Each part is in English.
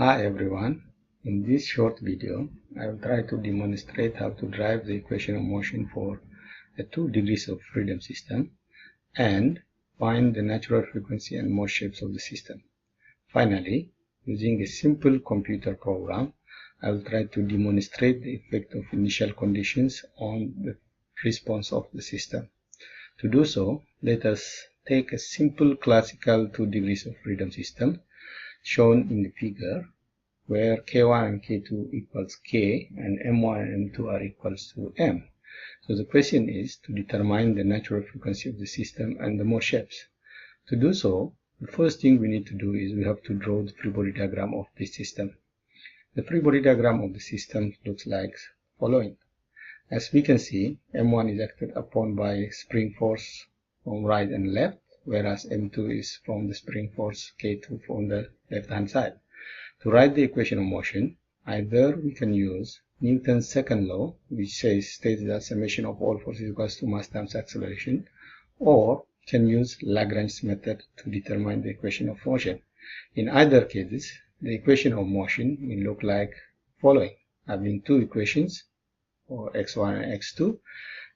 Hi everyone, in this short video I will try to demonstrate how to derive the equation of motion for a 2 degrees of freedom system and find the natural frequency and mode shapes of the system. Finally, using a simple computer program, I will try to demonstrate the effect of initial conditions on the response of the system. To do so, let us take a simple classical 2 degrees of freedom system shown in the figure, where K1 and K2 equals K and M1 and M2 are equals to M. So the question is to determine the natural frequency of the system and the mode shapes. To do so, the first thing we need to do is we have to draw the free body diagram of this system. The free body diagram of the system looks like following. As we can see, M1 is acted upon by spring force from right and left, whereas M2 is from the spring force K2 from the left hand side. To write the equation of motion, either we can use Newton's second law, which states that summation of all forces equals to mass times acceleration, or can use Lagrange's method to determine the equation of motion. In either cases, the equation of motion will look like following, having two equations for x1 and x2,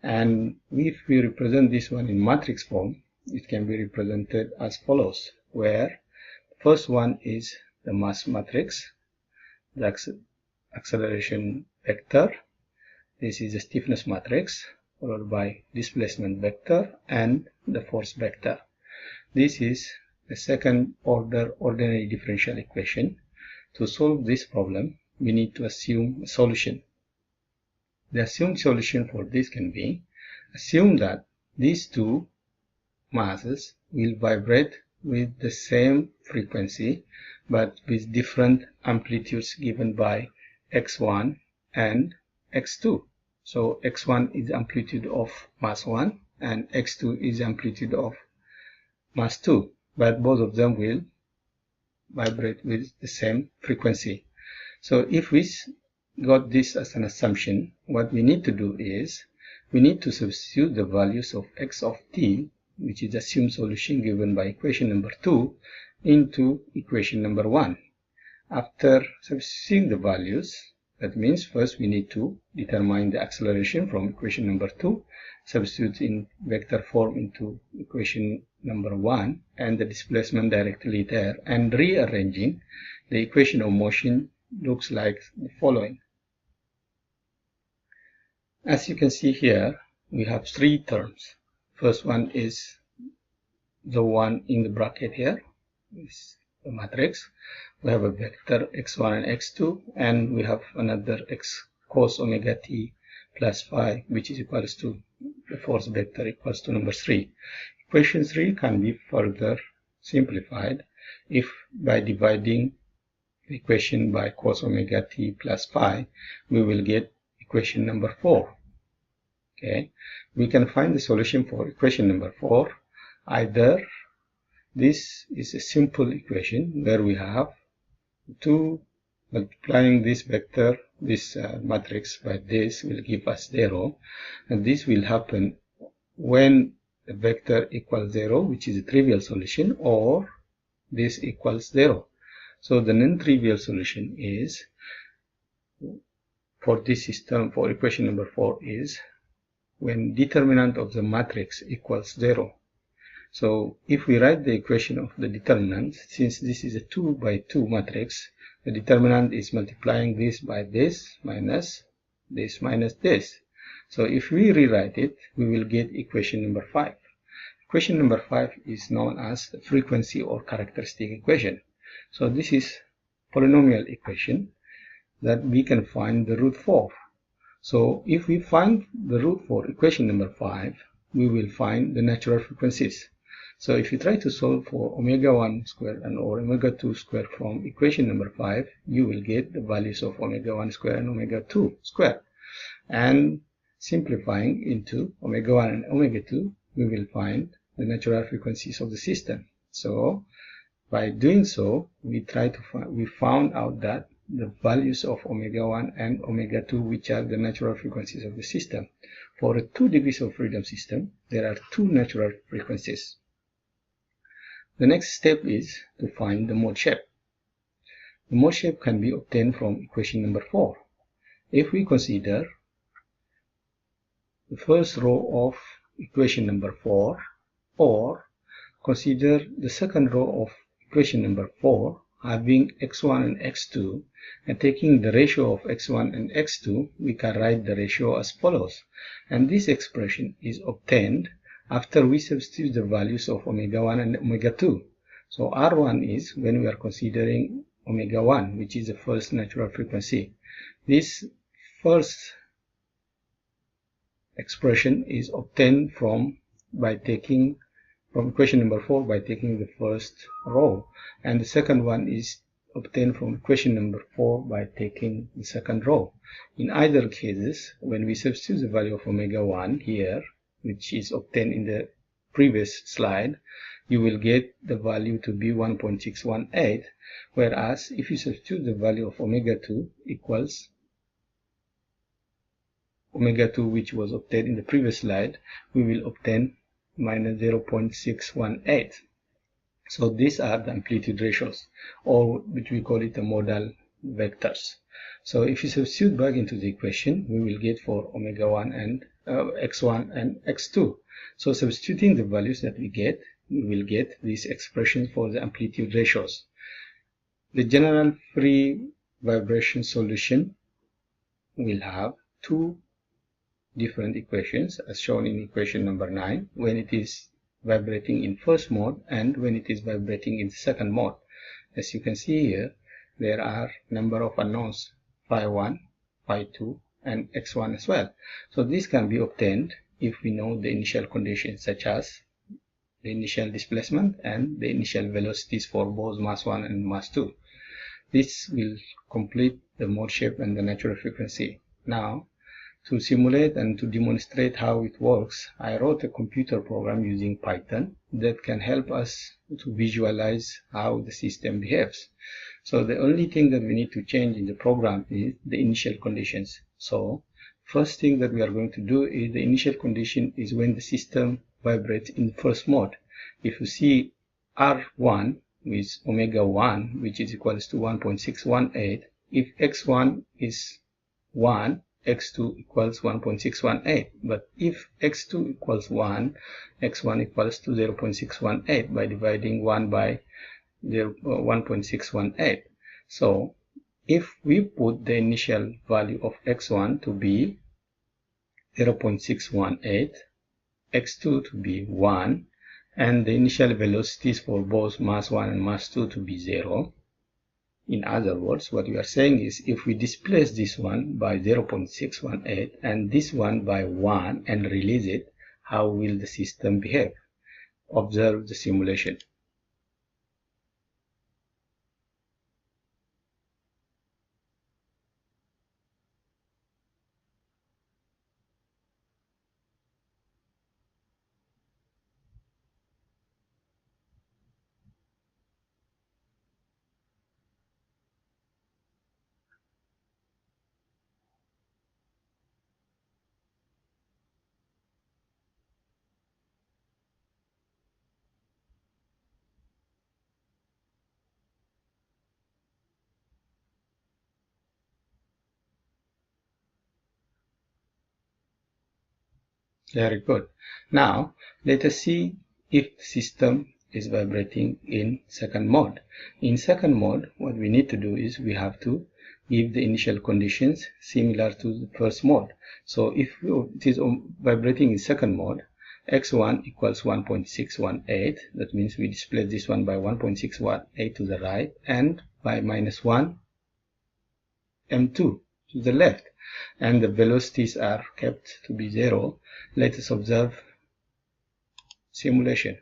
and if we represent this one in matrix form, it can be represented as follows, where the first one is the mass matrix, the acceleration vector, this is the stiffness matrix, followed by displacement vector and the force vector. This is the second order ordinary differential equation. To solve this problem, we need to assume a solution. The assumed solution for this can be, assume that these two masses will vibrate with the same frequency but with different amplitudes given by x1 and x2. So x1 is amplitude of mass 1 and x2 is amplitude of mass 2, but both of them will vibrate with the same frequency. So if we got this as an assumption, what we need to do is we need to substitute the values of x of t, which is the assumed solution given by equation number 2, into equation number 1. After substituting the values, that means first we need to determine the acceleration from equation number 2, substitute in vector form into equation number 1, and the displacement directly there, and rearranging the equation of motion looks like the following. As you can see here, we have three terms. First one is the one in the bracket here, is the matrix. We have a vector x1 and x2, and we have another x cos omega t plus phi, which is equals to the force vector equals to number 3. Equation 3 can be further simplified if by dividing the equation by cos omega t plus phi, we will get equation number 4. Okay, we can find the solution for equation number 4. Either this is a simple equation where we have 2 multiplying this vector, this matrix by this will give us 0, and this will happen when the vector equals 0, which is a trivial solution, or this equals 0. So the non-trivial solution is, for this system, for equation number 4, is when determinant of the matrix equals 0. So if we write the equation of the determinant, since this is a 2 by 2 matrix, the determinant is multiplying this by this minus this minus this. So if we rewrite it, we will get equation number 5. Equation number 5 is known as the frequency or characteristic equation. So this is polynomial equation that we can find the root for. So if we find the root for equation number 5, we will find the natural frequencies. So if you try to solve for omega 1 squared and or omega 2 squared from equation number 5, you will get the values of omega 1 squared and omega 2 squared. And simplifying into omega 1 and omega 2, we will find the natural frequencies of the system. So by doing so, we found out that the values of omega 1 and omega 2, which are the natural frequencies of the system. For a 2 degrees of freedom system, there are 2 natural frequencies. The next step is to find the mode shape. the mode shape can be obtained from equation number 4. If we consider the first row of equation number 4, or consider the second row of equation number 4 having x1 and x2, and taking the ratio of x1 and x2, we can write the ratio as follows. And this expression is obtained after we substitute the values of omega 1 and omega 2. So R1 is when we are considering omega 1, which is the first natural frequency. This first expression is obtained from equation number 4 by taking the first row, and the second one is obtained from equation number 4 by taking the second row. In either cases, when we substitute the value of omega 1 here, which is obtained in the previous slide, you will get the value to be 1.618, whereas if you substitute the value of omega 2 equals omega 2, which was obtained in the previous slide, we will obtain minus 0.618. So these are the amplitude ratios, or which we call it the modal vectors. So if you substitute back into the equation, we will get for omega 1 and x1 and x2. So substituting the values that we get, we will get these expressions for the amplitude ratios. The general free vibration solution will have two different equations as shown in equation number 9, when it is vibrating in first mode and when it is vibrating in second mode. As you can see here, there are number of unknowns, phi 1, phi 2, and x1 as well. So this can be obtained if we know the initial conditions, such as the initial displacement and the initial velocities for both mass 1 and mass 2. This will complete the mode shape and the natural frequency. Now, to simulate and to demonstrate how it works, I wrote a computer program using Python that can help us to visualize how the system behaves. So the only thing that we need to change in the program is the initial conditions. So first thing that we are going to do is the initial condition is when the system vibrates in first mode. If you see R1 with omega 1, which is equals to 1.618, if x1 is 1, x2 equals 1.618, but if x2 equals 1, x1 equals to 0.618 by dividing 1 by 1.618. So if we put the initial value of x1 to be 0.618, x2 to be 1, and the initial velocities for both mass 1 and mass 2 to be 0, in other words, what we are saying is if we displace this one by 0.618 and this one by 1 and release it, how will the system behave? Observe the simulation. Very good. Now, let us see if the system is vibrating in second mode. In second mode, what we need to do is we have to give the initial conditions similar to the first mode. So if it is vibrating in second mode, x1 equals 1.618, that means we displace this one by 1.618 to the right and by minus 1 m2 to the left, and the velocities are kept to be 0. Let us observe simulation.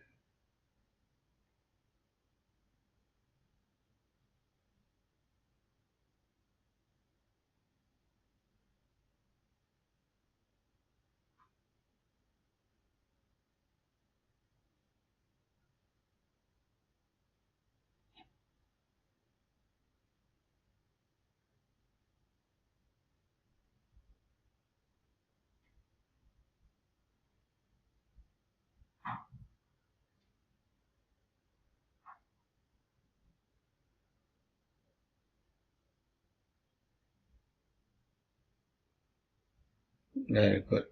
Very good.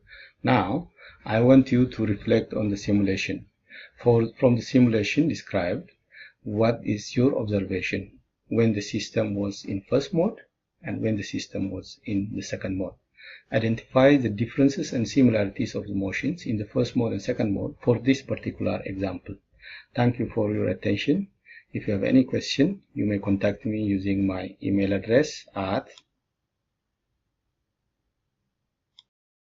Now, I want you to reflect on the simulation. From the simulation described, what is your observation when the system was in first mode and when the system was in the second mode? Identify the differences and similarities of the motions in the first mode and second mode for this particular example. Thank you for your attention. If you have any question, you may contact me using my email address at